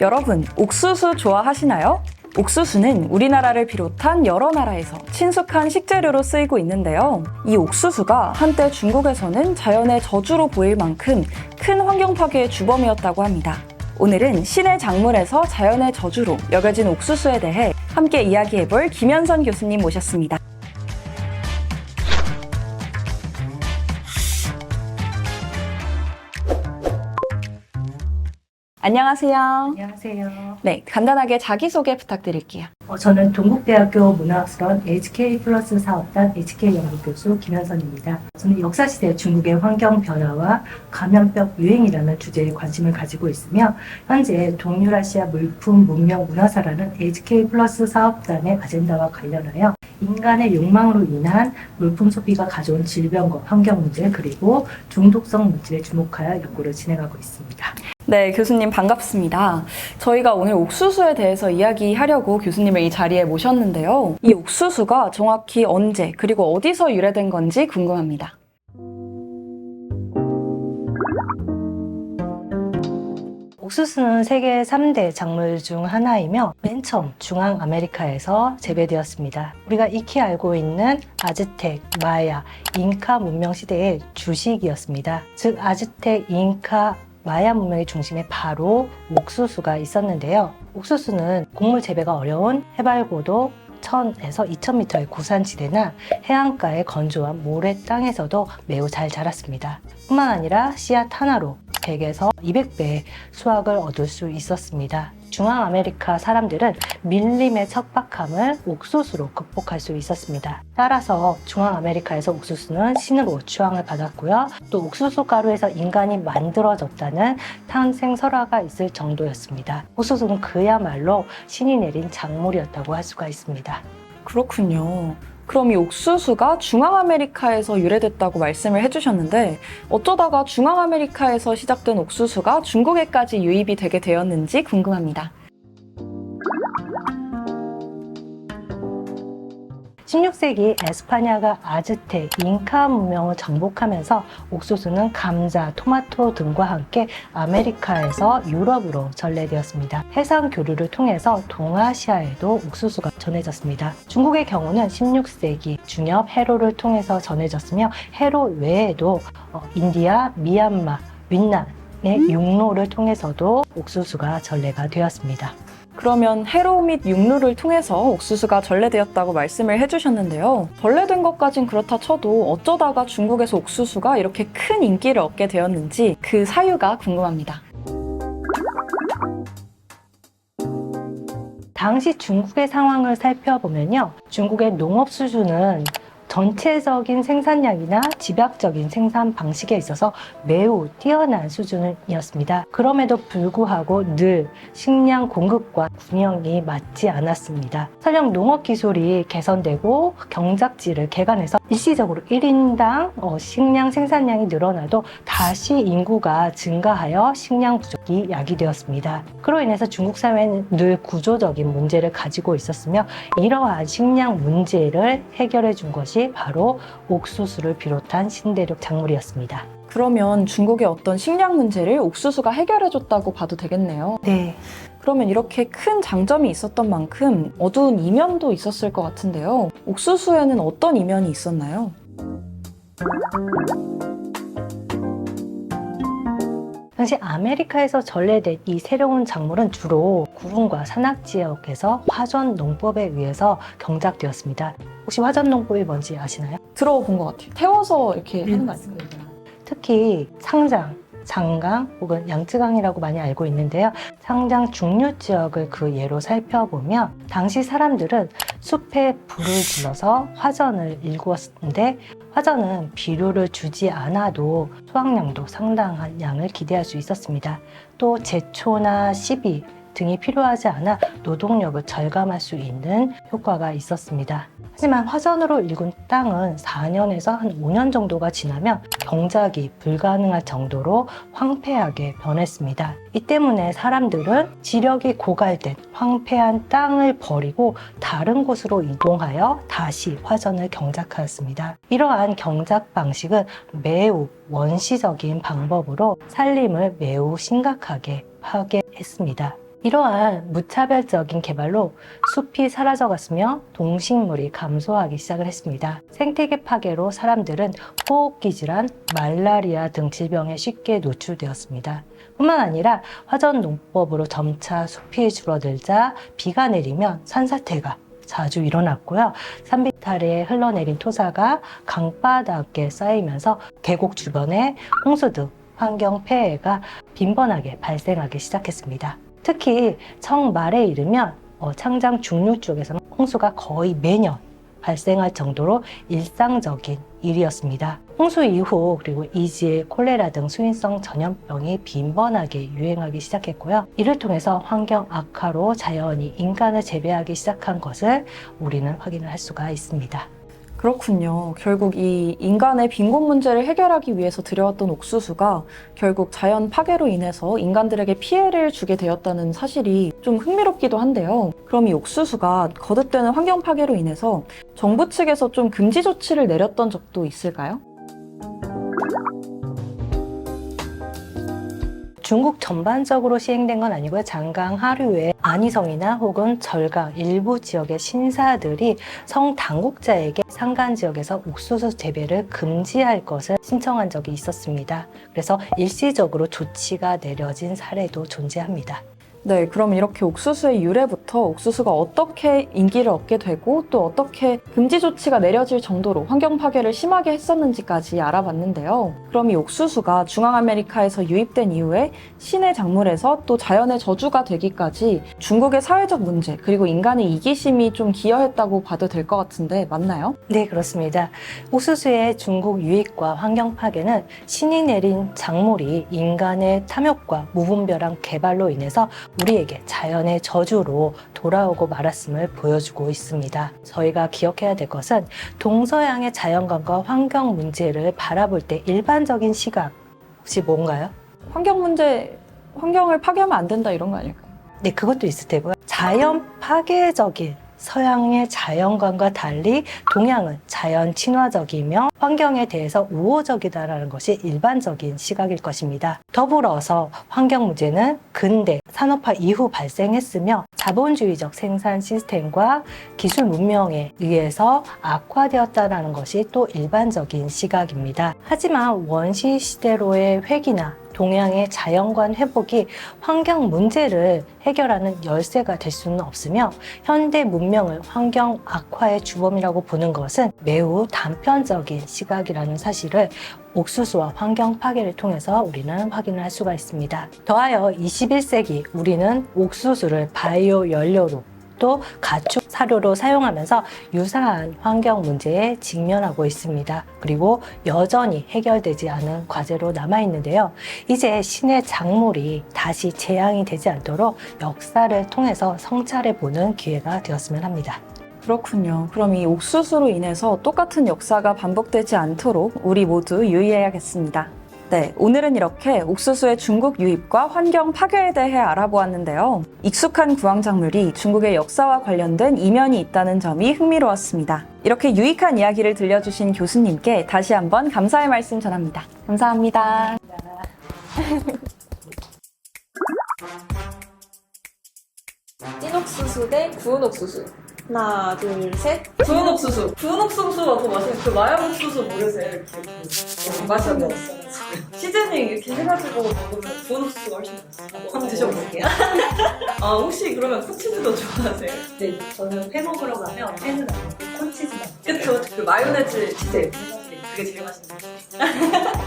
여러분, 옥수수 좋아하시나요? 옥수수는 우리나라를 비롯한 여러 나라에서 친숙한 식재료로 쓰이고 있는데요. 이 옥수수가 한때 중국에서는 자연의 저주로 보일 만큼 큰 환경 파괴의 주범이었다고 합니다. 오늘은 신의 작물에서 자연의 저주로 여겨진 옥수수에 대해 함께 이야기해볼 김현선 교수님 모셨습니다. 안녕하세요. 안녕하세요. 네, 간단하게 자기소개 부탁드릴게요. 저는 동국대학교 문화학술원 HK 플러스 사업단 HK 연구교수 김현선입니다. 저는 역사시대 중국의 환경 변화와 감염병 유행이라는 주제에 관심을 가지고 있으며 현재 동유라시아 물품 문명 문화사라는 HK 플러스 사업단의 아젠다와 관련하여 인간의 욕망으로 인한 물품 소비가 가져온 질병과 환경 문제 그리고 중독성 물질에 주목하여 연구를 진행하고 있습니다. 네, 교수님 반갑습니다. 저희가 오늘 옥수수에 대해서 이야기하려고 교수님을 이 자리에 모셨는데요. 이 옥수수가 정확히 언제 그리고 어디서 유래된 건지 궁금합니다. 옥수수는 세계 3대 작물 중 하나이며 맨 처음 중앙아메리카에서 재배되었습니다. 우리가 익히 알고 있는 아즈텍, 마야, 잉카 문명 시대의 주식이었습니다. 즉 아즈텍, 잉카, 마야 문명의 중심에 바로 옥수수가 있었는데요. 옥수수는 곡물 재배가 어려운 해발고도 1000에서 2000m의 고산지대나 해안가의 건조한 모래 땅에서도 매우 잘 자랐습니다. 뿐만 아니라 씨앗 하나로 100에서 200배의 수확을 얻을 수 있었습니다. 중앙아메리카 사람들은 밀림의 척박함을 옥수수로 극복할 수 있었습니다. 따라서 중앙아메리카에서 옥수수는 신으로 추앙을 받았고요. 또 옥수수 가루에서 인간이 만들어졌다는 탄생 설화가 있을 정도였습니다. 옥수수는 그야말로 신이 내린 작물이었다고 할 수가 있습니다. 그렇군요. 그럼 이 옥수수가 중앙아메리카에서 유래됐다고 말씀을 해주셨는데 어쩌다가 중앙아메리카에서 시작된 옥수수가 중국에까지 유입이 되게 되었는지 궁금합니다. 16세기 에스파냐가 아즈텍, 잉카 문명을 정복하면서 옥수수는 감자, 토마토 등과 함께 아메리카에서 유럽으로 전래되었습니다. 해상 교류를 통해서 동아시아에도 옥수수가 전해졌습니다. 중국의 경우는 16세기 중엽 해로를 통해서 전해졌으며 해로 외에도 인디아, 미얀마, 윈난의 육로를 통해서도 옥수수가 전래가 되었습니다. 그러면 해로 및 육로를 통해서 옥수수가 전래되었다고 말씀을 해주셨는데요. 전래된 것까진 그렇다 쳐도 어쩌다가 중국에서 옥수수가 이렇게 큰 인기를 얻게 되었는지 그 사유가 궁금합니다. 당시 중국의 상황을 살펴보면요. 중국의 농업 수준은 전체적인 생산량이나 집약적인 생산 방식에 있어서 매우 뛰어난 수준이었습니다. 그럼에도 불구하고 늘 식량 공급과 균형이 맞지 않았습니다. 설령 농업 기술이 개선되고 경작지를 개간해서 일시적으로 1인당 식량 생산량이 늘어나도 다시 인구가 증가하여 식량 부족이 야기되었습니다. 그로 인해서 중국 사회는 늘 구조적인 문제를 가지고 있었으며 이러한 식량 문제를 해결해 준 것이 바로 옥수수를 비롯한 신대륙 작물이었습니다. 그러면 중국의 어떤 식량 문제를 옥수수가 해결해줬다고 봐도 되겠네요. 네. 그러면 이렇게 큰 장점이 있었던 만큼 어두운 이면도 있었을 것 같은데요. 옥수수에는 어떤 이면이 있었나요? 당시 아메리카에서 전래된 이 새로운 작물은 주로 구릉과 산악 지역에서 화전 농법에 의해서 경작되었습니다. 혹시 화전 농법이 뭔지 아시나요? 들어본 것 같아요. 태워서 이렇게 하는 거 아닌가요? 특히 상장, 장강 혹은 양쯔강이라고 많이 알고 있는데요. 상장 중류 지역을 그 예로 살펴보면 당시 사람들은 숲에 불을 질러서 화전을 일구었는데 화전은 비료를 주지 않아도 수확량도 상당한 양을 기대할 수 있었습니다. 또 제초나 시비 등이 필요하지 않아 노동력을 절감할 수 있는 효과가 있었습니다. 하지만 화전으로 일군 땅은 4년에서 한 5년 정도가 지나면 경작이 불가능할 정도로 황폐하게 변했습니다. 이 때문에 사람들은 지력이 고갈된 황폐한 땅을 버리고 다른 곳으로 이동하여 다시 화전을 경작하였습니다. 이러한 경작 방식은 매우 원시적인 방법으로 산림을 매우 심각하게 파괴했습니다. 이러한 무차별적인 개발로 숲이 사라져갔으며 동식물이 감소하기 시작을 했습니다. 생태계 파괴로 사람들은 호흡기 질환, 말라리아 등 질병에 쉽게 노출되었습니다. 뿐만 아니라 화전 농법으로 점차 숲이 줄어들자 비가 내리면 산사태가 자주 일어났고요. 산비탈에 흘러내린 토사가 강바닥에 쌓이면서 계곡 주변에 홍수 등 환경 폐해가 빈번하게 발생하기 시작했습니다. 특히 청말에 이르면 창장 중류 쪽에서는 홍수가 거의 매년 발생할 정도로 일상적인 일이었습니다. 홍수 이후 그리고 이질, 콜레라 등 수인성 전염병이 빈번하게 유행하기 시작했고요. 이를 통해서 환경 악화로 자연이 인간을 재배하기 시작한 것을 우리는 확인을 할 수가 있습니다. 그렇군요. 결국 이 인간의 빈곤 문제를 해결하기 위해서 들여왔던 옥수수가 결국 자연 파괴로 인해서 인간들에게 피해를 주게 되었다는 사실이 좀 흥미롭기도 한데요. 그럼 이 옥수수가 거듭되는 환경 파괴로 인해서 정부 측에서 좀 금지 조치를 내렸던 적도 있을까요? 중국 전반적으로 시행된 건 아니고요. 장강 하류에 안희성이나 혹은 절강 일부 지역의 신사들이 성 당국자에게 산간 지역에서 옥수수 재배를 금지할 것을 신청한 적이 있었습니다. 그래서 일시적으로 조치가 내려진 사례도 존재합니다. 네, 그럼 이렇게 옥수수의 유래부터 옥수수가 어떻게 인기를 얻게 되고 또 어떻게 금지 조치가 내려질 정도로 환경 파괴를 심하게 했었는지까지 알아봤는데요. 그럼 이 옥수수가 중앙아메리카에서 유입된 이후에 신의 작물에서 또 자연의 저주가 되기까지 중국의 사회적 문제 그리고 인간의 이기심이 좀 기여했다고 봐도 될 것 같은데 맞나요? 네, 그렇습니다. 옥수수의 중국 유입과 환경 파괴는 신이 내린 작물이 인간의 탐욕과 무분별한 개발로 인해서 우리에게 자연의 저주로 돌아오고 말았음을 보여주고 있습니다. 저희가 기억해야 될 것은 동서양의 자연관과 환경 문제를 바라볼 때 일반적인 시각 혹시 뭔가요? 환경을 파괴하면 안 된다 이런 거 아닐까요? 네, 그것도 있을 테고요. 자연 파괴적인 서양의 자연관과 달리 동양은 자연 친화적이며 환경에 대해서 우호적이다라는 것이 일반적인 시각일 것입니다. 더불어서 환경 문제는 근대 산업화 이후 발생했으며 자본주의적 생산 시스템과 기술 문명에 의해서 악화되었다는 것이 또 일반적인 시각입니다. 하지만 원시 시대로의 회귀나 동양의 자연관 회복이 환경 문제를 해결하는 열쇠가 될 수는 없으며 현대 문명을 환경 악화의 주범이라고 보는 것은 매우 단편적인 시각이라는 사실을 옥수수와 환경 파괴를 통해서 우리는 확인을 할 수가 있습니다. 더하여 21세기 우리는 옥수수를 바이오 연료로 또 가축 사료로 사용하면서 유사한 환경 문제에 직면하고 있습니다. 그리고 여전히 해결되지 않은 과제로 남아있는데요. 이제 신의 작물이 다시 재앙이 되지 않도록 역사를 통해서 성찰해보는 기회가 되었으면 합니다. 그렇군요. 그럼 이 옥수수로 인해서 똑같은 역사가 반복되지 않도록 우리 모두 유의해야겠습니다. 네, 오늘은 이렇게 옥수수의 중국 유입과 환경 파괴에 대해 알아보았는데요. 익숙한 구황작물이 중국의 역사와 관련된 이면이 있다는 점이 흥미로웠습니다. 이렇게 유익한 이야기를 들려주신 교수님께 다시 한번 감사의 말씀 전합니다. 감사합니다. 찐 옥수수 대 구운 옥수수. 하나, 둘, 셋. 구운 옥수수. 구운 옥수수가 더 맛있는 그 마약 옥수수 모르세요? 이렇게. 맛이 없어. 시즈닝 이렇게 해가지고 먹으면 구운 옥수수가 훨씬 맛있어요. 한번 드셔볼게요. 아, 혹시 그러면 콘치즈도 좋아하세요? 네, 저는 회 먹으러 가면 회는 안 먹고 콘치즈만. 그쵸. 그 마요네즈 치즈. 그게 제일 맛있는 거.